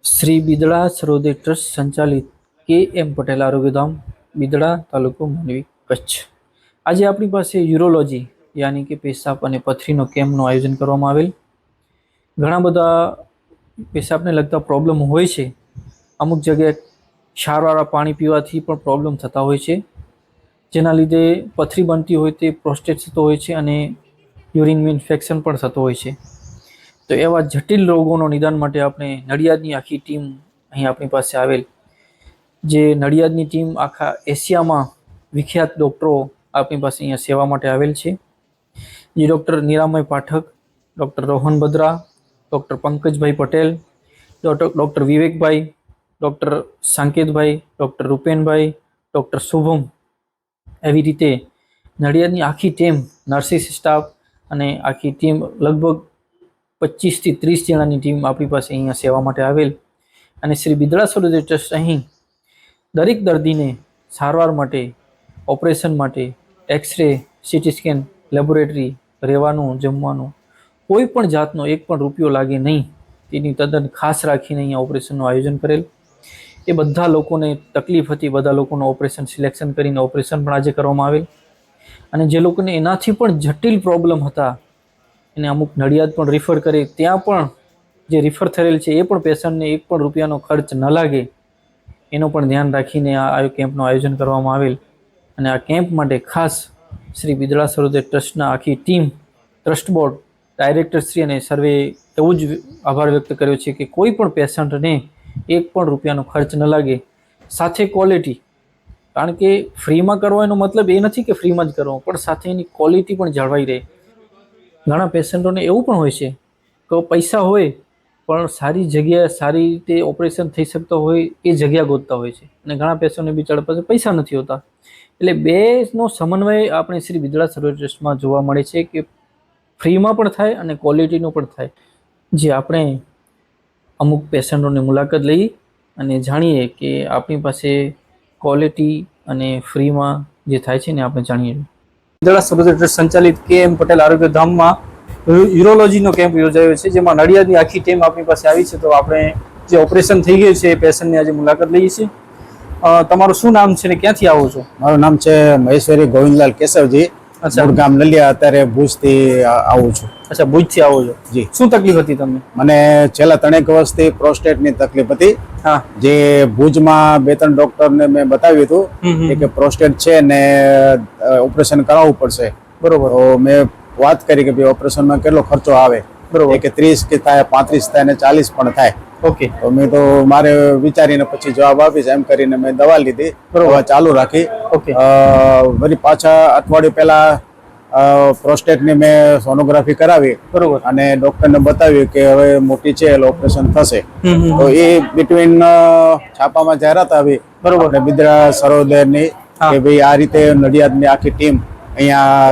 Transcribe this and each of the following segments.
Shri Bidada Sarodaya trust સંચાલિત કે.એમ. પટેલ આરોગ્યધામ, બિદડા, તાલુકો માંડવી, કચ્છ. આજે આપણી પાસે યુરોલોજી યાની કે પેશાબ અને પથરીનો કેમ્પનું આયોજન કરવામાં આવેલ. ઘણા બધા પેશાબને લગતા પ્રોબ્લેમ હોય છે. અમુક જગ્યાએ ક્ષારવાળા પાણી પીવાથી પણ પ્રોબ્લેમ થતા હોય છે, જેના લીધે પથરી બનતી હોય તે પ્રોસ્ટેટ થતો હોય છે અને યુરિનમાં ઇન્ફેક્શન પણ થતો હોય છે. તો એવા જટિલ રોગોનો નિદાન માટે આપણે નડિયાદની આખી ટીમ અહીં આપણી પાસે આવેલ. જે નડિયાદની ટીમ આખા એશિયામાં વિખ્યાત ડૉક્ટરો આપણી પાસે અહીંયા સેવા માટે આવેલ છે. જે doctor Niramay Pathak, doctor Rohan Badra, doctor Pankajbhai Patel, doctor Vivekbhai, doctor Sanketbhai, doctor Rupenbhai, doctor Shubham. એવી રીતે નડિયાદની આખી ટીમ, નર્સિસ સ્ટાફ અને આખી ટીમ લગભગ 25 થી 30 જણાની ટીમ આપણી પાસે અહીંયા સેવા માટે આવેલ. અને શ્રી બિદડા સરોદય ટ્રસ્ટ અહીં દરેક દર્દીને સારવાર માટે, ઓપરેશન માટે, એક્સરે, સીટી સ્કેન, લેબોરેટરી, રહેવાનું, જમવાનું, કોઈ પણ જાતનો એક પણ રૂપિયો લાગે નહીં તેની તદ્દન ખાસ રાખીને અહીંયા ઓપરેશનનું આયોજન કરેલ. એ બધા લોકોને તકલીફ હતી, બધા લોકોનું ઓપરેશન સિલેક્શન કરીને ઓપરેશન પણ આજે કરવામાં આવેલ. અને જે લોકોને એનાથી પણ જટિલ પ્રોબ્લેમ હતા એને અમુક નડિયાદ પણ રિફર કરી, ત્યાં પણ જે રિફર થયેલ છે એ પણ પેશન્ટને એક પણ રૂપિયાનો ખર્ચ ન લાગે એનું પણ ધ્યાન રાખીને આ કેમ્પનું આયોજન કરવામાં આવેલ. અને આ કેમ્પ માટે ખાસ શ્રી બિદડા સરોદય ટ્રસ્ટના આખી ટીમ, ટ્રસ્ટ બોર્ડ, ડાયરેક્ટરશ્રી અને સર્વે એવું જ આભાર વ્યક્ત કર્યો છે કે કોઈ પણ પેશન્ટને એક પણ રૂપિયાનો ખર્ચ ન લાગે, સાથે ક્વોલિટી. કારણ કે ફ્રીમાં કરવો એનો મતલબ એ નથી કે ફ્રીમાં જ કરવો, પણ સાથે એની ક્વોલિટી પણ જળવાઈ રહે. ઘણા પેશન્ટોને એવું પણ હોય છે કે પૈસા હોય પણ સારી જગ્યાએ સારી રીતે ઓપરેશન થઈ શકતો હોય એ જગ્યા ગોતતા હોય છે, અને ઘણા પેશન્ટને બિચારા પાસે પૈસા નથી હોતા. એટલે બેનો સમન્વય આપણે શ્રી બિદડા સરોદય ટ્રસ્ટમાં જોવા મળે છે કે ફ્રીમાં પણ થાય અને ક્વોલિટીનું પણ થાય. જે આપણે અમુક પેશન્ટોની મુલાકાત લઈ અને જાણીએ કે આપણી પાસે ક્વોલિટી અને ફ્રીમાં જે થાય છે ને આપણે જાણીએ. બિદડા સરોદય ટ્રસ્ટ સંચાલિત કે.એમ. પટેલ આરોગ્યધામમાં યુરોલોજીનો કેમ્પ યોજાયો છે, જેમાં નડિયાદની આખી ટીમ આપણી પાસે આવી છે. તો આપણે જે ઓપરેશન થઈ ગયું છે એ પેશન્ટની આજે મુલાકાત લઈએ છીએ. તમારું શું નામ છે ને ક્યાંથી આવો છો? મારું નામ છે મહેશ્વરી ગોવિંદલાલ કેશવજી. મૂળ ગામ નલિયા, અત્યારે ભુજથી આવું છું. અચ્છા, ભુજથી આવો છો. જી. શું તકલીફ હતી તમને? મને છેલ્લા 3 વર્ષથી પ્રોસ્ટેટની તકલીફ હતી. હા. જે ભુજમાં 2-3 ડોક્ટરને મેં બતાવ્યું હતું કે પ્રોસ્ટેટ છે ને ઓપરેશન કરાવવું પડશે. બરોબર. તો મેં વાત કરી કે ભાઈ ઓપરેશનમાં કેટલો ખર્ચો આવે. બરોબર. કે 30 કે થાય, 35 થાય ને 40 પણ થાય. ઓકે. તો મેં તો મારે વિચારીને પછી જવાબ આપીશ એમ કરીને મેં દવા લીધી, દવા ચાલુ રાખી. ઓકે. વળી પાછા અઠવાડિયું પહેલા પ્રોસ્ટેટની મેં સોનોગ્રાફી કરાવી. બરોબર. અને ડોક્ટરને બતાવ્યું કે હવે મોટી છે એટલે ઓપરેશન થશે. તો એ બિટવીન છાપામાં જાહેરાત આવી. બરોબર. અને બિદડા સરોદયની કે ભાઈ આ રીતે નડિયાદની આખી ટીમ અહીંયા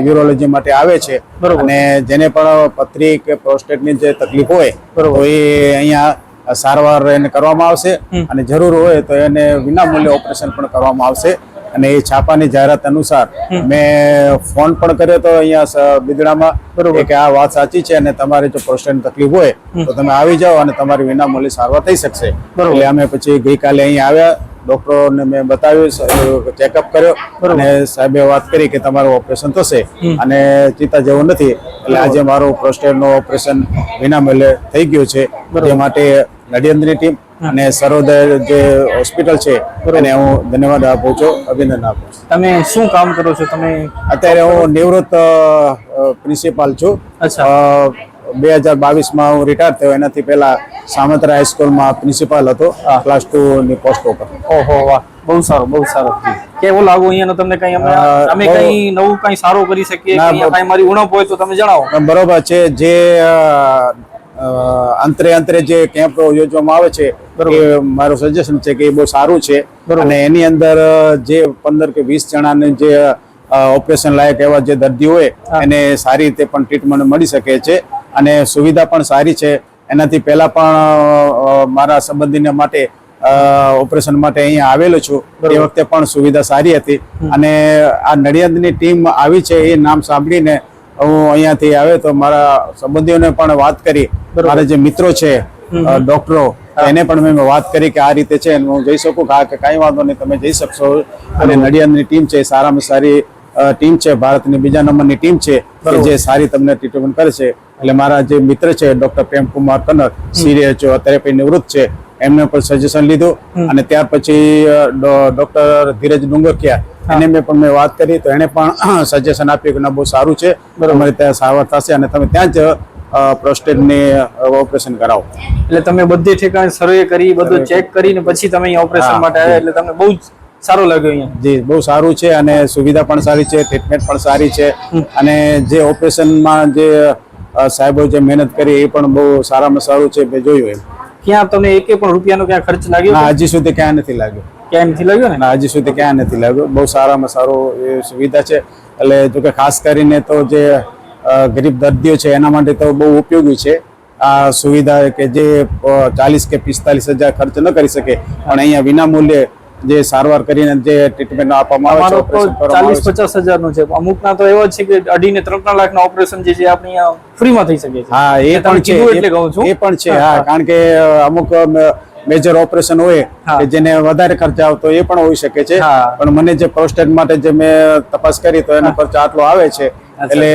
યુરોલોજી માટે આવે છે. અને જેને પણ પથરી કે પ્રોસ્ટેટની જે તકલીફ હોય તો એ અહીંયા સારવાર એને કરવામાં આવશે, અને જરૂર હોય તો એને વિનામૂલ્યે ઓપરેશન પણ કરવામાં આવશે. અને એ છાપાની જાહેરાત અનુસાર મેં ફોન પણ કર્યો હતો અહીંયા બિદડામાં કે આ વાત સાચી છે અને તમારે જો પ્રોસ્ટેટની તકલીફ હોય તો તમે આવી જાઓ અને તમારી વિનામૂલ્યે સારવાર થઈ શકશે. એટલે અમે પછી ગઈકાલે અહીંયા આવ્યા, ડોક્ટરોને મેં બતાવ્યું, ચેકઅપ કર્યો અને સાહેબે વાત કરી કે તમારું ઓપરેશન થશે અને ચિંતા જેવું નથી. એટલે આજે મારું પ્રોસ્ટેટનું ઓપરેશન વિનામૂલ્યે થઈ ગયું છે. તે માટે નડિયાદની ટીમ અને સરોદય જે હોસ્પિટલ છે એને હું ધન્યવાદ આપું છું, અભિનંદન આપું છું. તમે શું કામ કરો છો? તમે અત્યારે હું નિવૃત્ત પ્રિન્સિપાલ છું. 2022માં હું રિટાયર થયો. એનાથી પહેલા સામંતરા હાઈસ્કૂલમાં પ્રિન્સિપાલ હતો, ક્લાસ 2 ની પોસ્ટ ઉપર. ઓહો, વાહ, બહુ સારું, બહુ સારું. કેવું લાગુ અહીંયાનો તમને? કઈ અમે કઈ નવું કઈ સારું કરી શકીએ? કઈ મારી ઉણપ હોય તો તમે જણાવો. બરોબર છે. જે અંતરે જે કેમ્પ યોજવામાં આવે છે એ મારું સજેશન છે કે એ બહુ સારું છે. અને એની અંદર જે 15 કે 20 જણાને જે ઓપરેશન લાયક એવા જે દર્દી હોય એને સારી રીતે પણ ટ્રીટમેન્ટ મળી શકે છે, અને સુવિધા પણ સારી છે. એનાથી પહેલા પણ મારા સંબંધીને માટે ઓપરેશન માટે અહીંયા આવેલો છું, એ વખતે પણ સુવિધા સારી હતી. અને આ નડિયાદની ટીમ આવી છે એ નામ સાંભળીને હું અહીંયાથી આવ્યો તો મારા સંબંધીઓને પણ વાત કરી. મારા જે મિત્રો છે ડોક્ટરો તો એને પણ મેં વાત કરી કે આ રીતે છે અને હું જઈ શકું કે કાંઈ વાંધો નહીં, તમે જઈ શકશો. અને નડિયાદની ટીમ છે સારામાં સારી ટીમ છે, ભારતની બીજા નંબરની ટીમ છે કે જે સારી તમને ટ્રીટમેન્ટ કરે છે. એટલે મારા જે મિત્ર છે ડોક્ટર પ્રેમકુમાર કન્નર, CHO અત્યારે પણ નિવૃત્ત છે, એમને પણ સજેશન લીધું. અને ત્યાર પછી ડોક્ટર ધીરજ ડુંગરકિયા એને મેં વાત કરી તો એને પણ સજેશન આપ્યું કે ના બહુ સારું છે, તમારે ત્યાં સારવાર થશે અને તમે ત્યાં જ પ્રોસ્ટેટની ઓપરેશન કરાવો. એટલે તમે બધી ઠેકાણે સર્વે કરી, બધું ચેક કરીને પછી તમે અહીંયા ઓપરેશન માટે આવ્યા, એટલે તમને બહુ જ સારું લાગ્યું અહીંયા? જી, બહુ સારું છે અને સુવિધા પણ સારી છે, ટ્રીટમેન્ટ પણ સારી છે. અને જે ઓપરેશનમાં જે સાહેબો જે મહેનત કરી એ પણ બહુ સારામાં સારું છે. મેં જોયું એમ. ક્યાં તમને એક પણ રૂપિયાનો ક્યાં ખર્ચ લાગ્યો? ના, હજી સુધી ક્યાં નથી લાગ્યો. ક્યાં નથી લાગ્યો ને? ના, હજી સુધી ક્યાં નથી લાગ્યો. બહુ સારામાં સારું એ સુવિધા છે. એટલે જો કે ખાસ કરીને તો જે ગરીબ દર્દીઓ છે એના માટે તો બહુ ઉપયોગી છે આ સુવિધા, કે જે 40 કે 45 હજાર ખર્ચ ન કરી શકે પણ અહીંયા વિના મૂલ્યે જે સારવાર કરીને જે ટ્રીટમેન્ટ આપવામાં આવે છે, ઓપરેશન કરવામાં આવે છે. 40-50 હજારનું છે, અમુકના તો એવા છે કે 2.5 ને 3 લાખના ઓપરેશન જે છે આપણે અહીંયા ફ્રીમાં થઈ શકે છે. હા, એ પણ છે, એટલે કહું છું એ પણ છે. હા, કારણ કે અમુક મેજર ઓપરેશન હોય કે જેને વધારે ખર્ચ આવતો એ પણ હોઈ શકે છે. પણ મને જે પ્રોસ્ટેટ માટે જે મેં તપાસ કરી તો એનો ખર્ચ આટલો આવે છે. એટલે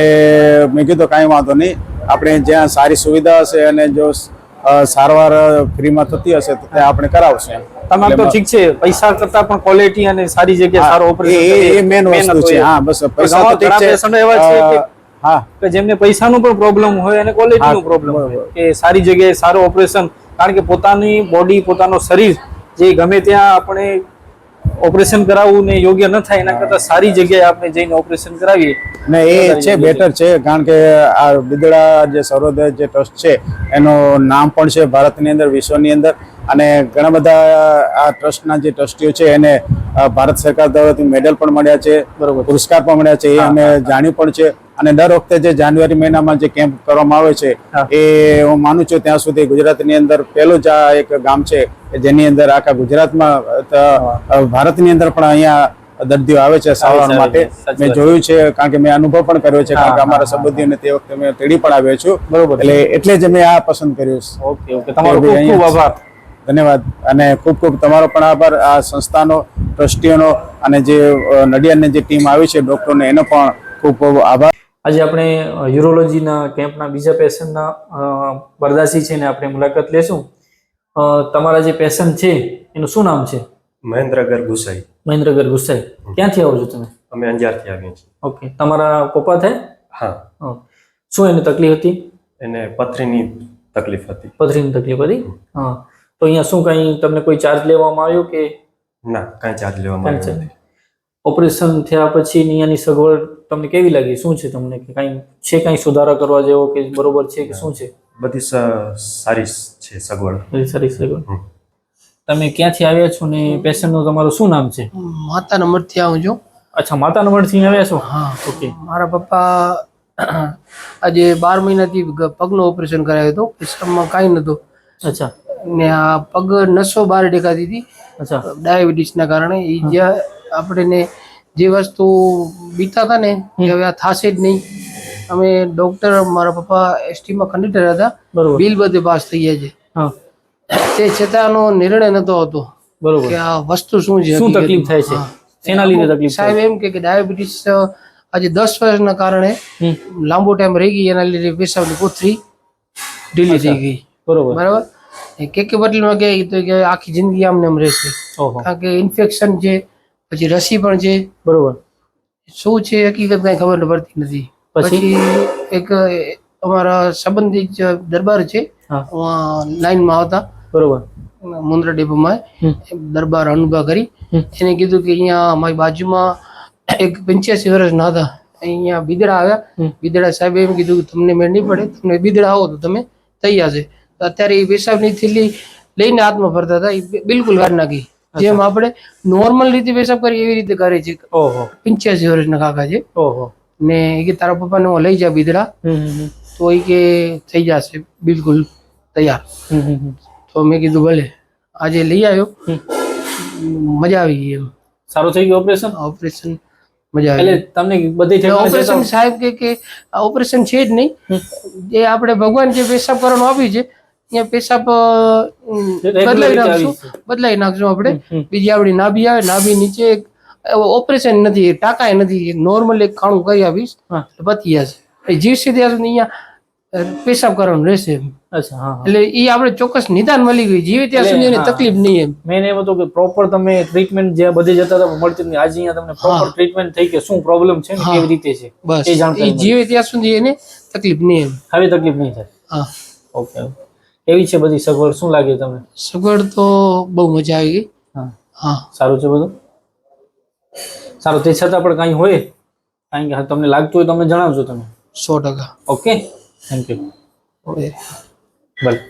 મેં કીધું કાંઈ વાંધો નહીં, આપણે જ્યાં સારી સુવિધા હશે અને જો સારવાર ફ્રીમાં થતી હશે તો ત્યાં આપણે કરાવશું. તમારે તો ઠીક છે, પૈસા કરતા પણ ક્વોલિટી અને સારી જગ્યાએ સારો ઓપરેશન એ મેન વસ્તુ છે. હા, બસ પૈસા તો ઠીક છે. પેશન્ટ એવા છે કે હા, કે જેમને પૈસાનો પણ પ્રોબ્લેમ હોય અને ક્વોલિટીનો પ્રોબ્લેમ હોય, કે સારી જગ્યાએ સારું ઓપરેશન. કારણ કે પોતાની બોડી, પોતાનો શરીર જે ગમે ત્યાં આપણે ઓપરેશન કરાવવું ને યોગ્ય ન થાય, એના કરતા સારી જગ્યાએ આપણે જઈને ઓપરેશન કરાવીએ ને એ છે બેટર છે. કારણ કે આ બિદડા જે સર્વોદય જે ટ્રસ્ટ છે એનું નામ પણ છે ભારતની અંદર, વિશ્વની અંદર. અને ઘણા બધા આ ટ્રસ્ટના જે ટ્રસ્ટીઓ છે એને ભારત સરકાર તરફથી મેડલ પણ મળ્યા છે, પુરસ્કાર પણ મળ્યા છે, એ અમે જાણ્યું પણ છે. અને દર વખતે જે જાન્યુઆરી મહિનામાં જે કેમ્પ કરવામાં આવે છે એ હું માનું છું ત્યાં સુધી ગુજરાતની અંદર પહેલું જ આ એક ગામ છે જેની અંદર આખા ગુજરાતમાં, ભારતની અંદર પણ અહીંયા દર્દીઓ આવે છે સારવાર માટે. મેં જોયું છે, કારણ કે મેં અનુભવ પણ કર્યો છે, કારણ કે અમારા સંબંધીઓને તે વખતે મેં તેડી પણ આવ્યો છું. બરોબર, એટલે જ મેં આ પસંદ કર્યું. ઓકે ઓકે, તમારો ખૂબ ખૂબ આભાર. ધન્યવાદ. અને ખૂબ ખૂબ તમારો પણ આભાર, આ સંસ્થાનો, ટ્રસ્ટીઓનો અને જે નડિયાદની જે ટીમ આવી છે ડોક્ટરોને, એનો પણ ખૂબ ખૂબ આભાર. આજે આપણે યુરોલોજીના કેમ્પના બીજા પેશન્ટના બરદાસી છે ને આપણે મુલાકાત લેશું. તમારા જે પેશન્ટ છે એનું શું નામ છે? મહેન્દ્રગર ગુસાઈ. મહેન્દ્રગર ગુસાઈ. ક્યાંથી આવો છો તમે? અમે અંજારથી આવીએ છીએ. ઓકે, તમારા પપ્પા થાય? હા. શું એની તકલીફ હતી? એને પથરીની તકલીફ હતી. પથરીની તકલીફ હતી. હા, તો અહીંયા શું કઈ તમને કોઈ ચાર્જ લેવામાં આવ્યો કે? ના, કાંઈ ચાર્જ લેવામાં આવ્યો નથી. ઓપરેશન થયા પછી અહીંયાની સગવડ તમને કેવી લાગી? શું છે તમને, કે કઈ સુધારા કરવા જેવો કે બરોબર છે કે શું છે? બધી સારી છે સગવડ. બધી સારી સગવડ. તમે ક્યાંથી આવ્યા છો ને પેશન્ટનું તમારું શું નામ છે? માતા નંબરથી આવું છું. અચ્છા, માતા નંબરથી આવ્યા છો? હા, ઓકે. મારા પપ્પા આજે 12 મહિનાથી પગનું ઓપરેશન કરાયું હતું. પેશાબમાં કાંઈ નહોતું. અચ્છા. ને આ પગ નસો બહાર દેખાતી હતી. અચ્છા. ડાયાબિટીસના કારણે એ જે આપણે જે વસ્તુ બીતા હતા ને એ હવે આ થશે જ નહીં. અમે ડોક્ટર, મારા પપ્પા એસટીમાં કંડક્ટર હતા, બિલ બધે પાસ થઈ ગયા છે. હા, તે છતાંનો નિર્ણય નતો હોતો બરોબર, કે આ વસ્તુ શું છે, શું તકલીફ થાય છે, શેના લીધે તકલીફ? સાહેબ એમ કે ડાયાબિટીસ આજે 10 વર્ષના કારણે લાંબો ટાઈમ રહી ગઈ, એના લીધે પેશાબની કોથળી ઢીલી થઈ ગઈ. બરાબર. કે બદલમાં કહે તો કે આખી જિંદગી આમને એમ રહેશે, કારણ કે ઇન્ફેક્શન છે, પછી રસી પણ છે. બરોબર. શું છે હકીકત કઈ ખબર પડતી નથી. પછી એક અમારા સંબંધિત દરબાર છે, લાઈનમાં આવતા, બરોબર, મુન્દ્રા ડેપોમાં દરબાર અનુભવ કરી, એને કીધું કે અહીંયા અમારી બાજુમાં એક 85 વર્ષના હતા, અહીંયા બિદડા આવ્યા. બિદડા સાહેબે એમ કીધું કે તમને મેળ નહીં પડે, તમને બિદડા આવો તો તમે તૈયાર છે. અત્યારે એ પેશાબની થેલી લઈને હાથમાં ફરતા હતા, એ બિલકુલ કાઢી નાખી. જેમ આપણે નોર્મલ રીતે પેશાબ કરીએ એવી રીતે કરે છે. 85 વર્ષના કાકા છે. ને એ કે તારા પપ્પાને હું લઈ જા બિદડા, તો એ કે થઈ જશે બિલકુલ તૈયાર. તો મેં કીધું ભલે. આજે લઈ આવ્યો, મજા આવી ગઈ. એમ સારું થઈ ગયું ઓપરેશન? ઓપરેશન મજા આવી. એટલે તમને બધી ઓપરેશન સાહેબ કે આ ઓપરેશન છે જ નહીં, જે આપણે ભગવાન જે પેશાબ કરવાનું આપ્યું છે અહીંયા પેશાબ Regular રીતે આવી બદલાઈ નાખશું આપણે. હમ. બીજી આપણી નાભી આવે, નાભી નીચે ઓપરેશન નથી, ટાંકાય નથી, નોર્મલ એક ખાણું કરી આપીશ હા. એટલે પતી જશે. એ જીવશે ત્યાં સુધી અહીંયા પેશાબ કરવાનું રહેશે એમ. અચ્છા હા એટલે એ આપણે ચોક્કસ નિદાન મળી ગયું, જીવે ત્યાં એટલે, સુધી એને હા. તકલીફ નહીં એમ. મેન એમ હતું કે પ્રોપર તમે ટ્રીટમેન્ટ જે બધે જતા હતા મળતી નથી, આજે અહીંયા તમને પ્રોપર ટ્રીટમેન્ટ થઈ કે શું પ્રોબ્લેમ છે ને હા. કેવી રીતે છે બસ એ જાણકારી એ જીવે ત્યાં સુધી એને તકલીફ નહીં એમ. હવે તકલીફ નહીં થાય. હા, ઓકે એવી છે બધી સગવડ, શું લાગે તમને? સગવડ તો બહુ મજા આવી ગઈ. હા હા, સારું છે બધું સારું. તે છતાં પણ કાંઈ હોય, કારણ કે તમને લાગતું હોય તમે જણાવજો તમે. 100%. Okay thank you. હવે ભલે.